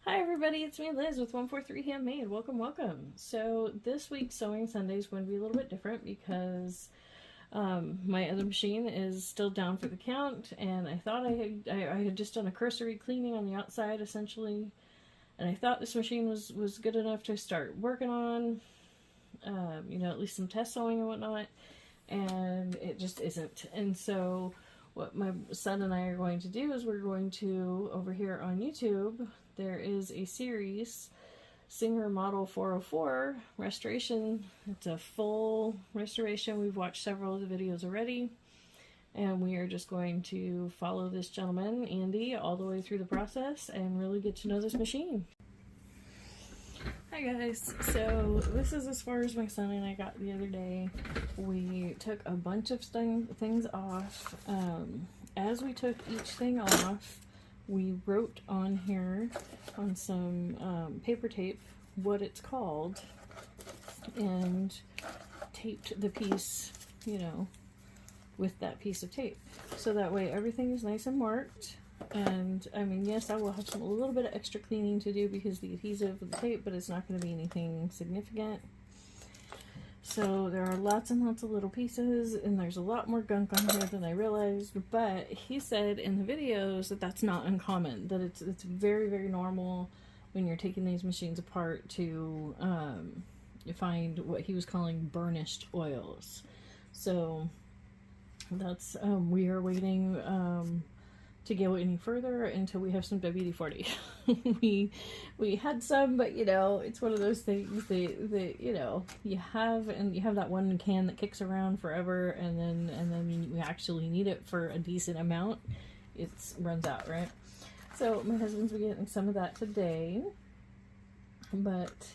Hi everybody, it's me Liz with 143 Handmade. Welcome, welcome. So this week's Sewing Sunday is going to be a little bit different because my other machine is still down for the count, and I thought I had just done a cursory cleaning on the outside essentially, and I thought this machine was good enough to start working on, at least some test sewing and whatnot, and it just isn't. And so what my son and I are going to do is we're going to, over here on YouTube, there is a series, Singer Model 404 Restoration. It's a full restoration. We've watched several of the videos already, and we are just going to follow this gentleman, Andy, all the way through the process and really get to know this machine. Hi guys, so this is as far as my son and I got the other day. We took a bunch of things off. As we took each thing off, we wrote on here on some paper tape what it's called and taped the piece, with that piece of tape. So that way everything is nice and marked. And I mean, yes, I will have a little bit of extra cleaning to do because the adhesive of the tape, but it's not going to be anything significant. So there are lots and lots of little pieces, and there's a lot more gunk on here than I realized. But he said in the videos that that's not uncommon, that it's very, very normal when you're taking these machines apart to find what he was calling burnished oils. So that's we are waiting to go any further until we have some WD-40. we had some, but it's one of those things that you have, and you have that one can that kicks around forever, and then you actually need it for a decent amount. It runs out, right? So my husband's been getting some of that today, but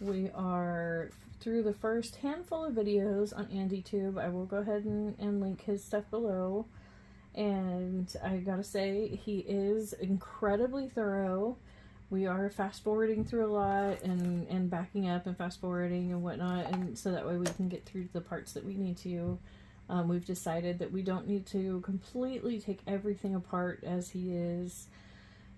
we are through the first handful of videos on AndyTube. I will go ahead and link his stuff below. And I gotta say, he is incredibly thorough. We are fast forwarding through a lot and backing up and fast forwarding and whatnot, and so that way we can get through the parts that we need to. We've decided that we don't need to completely take everything apart as he is.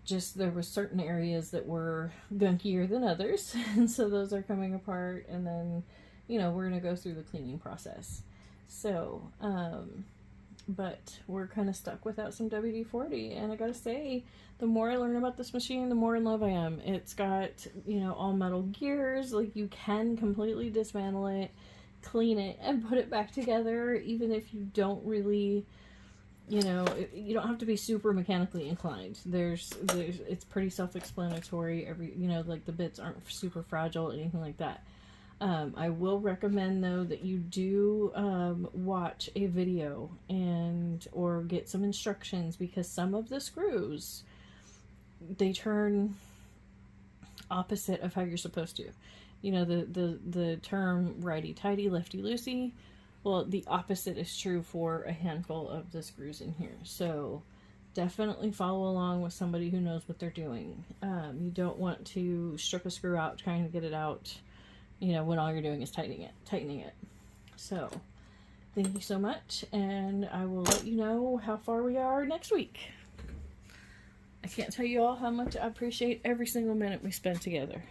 Just there were certain areas that were gunkier than others, and so those are coming apart, and then we're gonna go through the cleaning process. So but we're kind of stuck without some WD-40, and I gotta say, the more I learn about this machine, the more in love I am. It's got, all metal gears. Like, you can completely dismantle it, clean it, and put it back together, even if you don't really, you don't have to be super mechanically inclined. It's pretty self-explanatory. Like, the bits aren't super fragile, anything like that. I will recommend, though, that you do watch a video or get some instructions, because some of the screws, they turn opposite of how you're supposed to. The term righty-tighty, lefty-loosey, well, the opposite is true for a handful of the screws in here. So definitely follow along with somebody who knows what they're doing. You don't want to strip a screw out trying to get it out, when all you're doing is tightening it. So, thank you so much, and I will let you know how far we are next week. I can't tell you all how much I appreciate every single minute we spend together.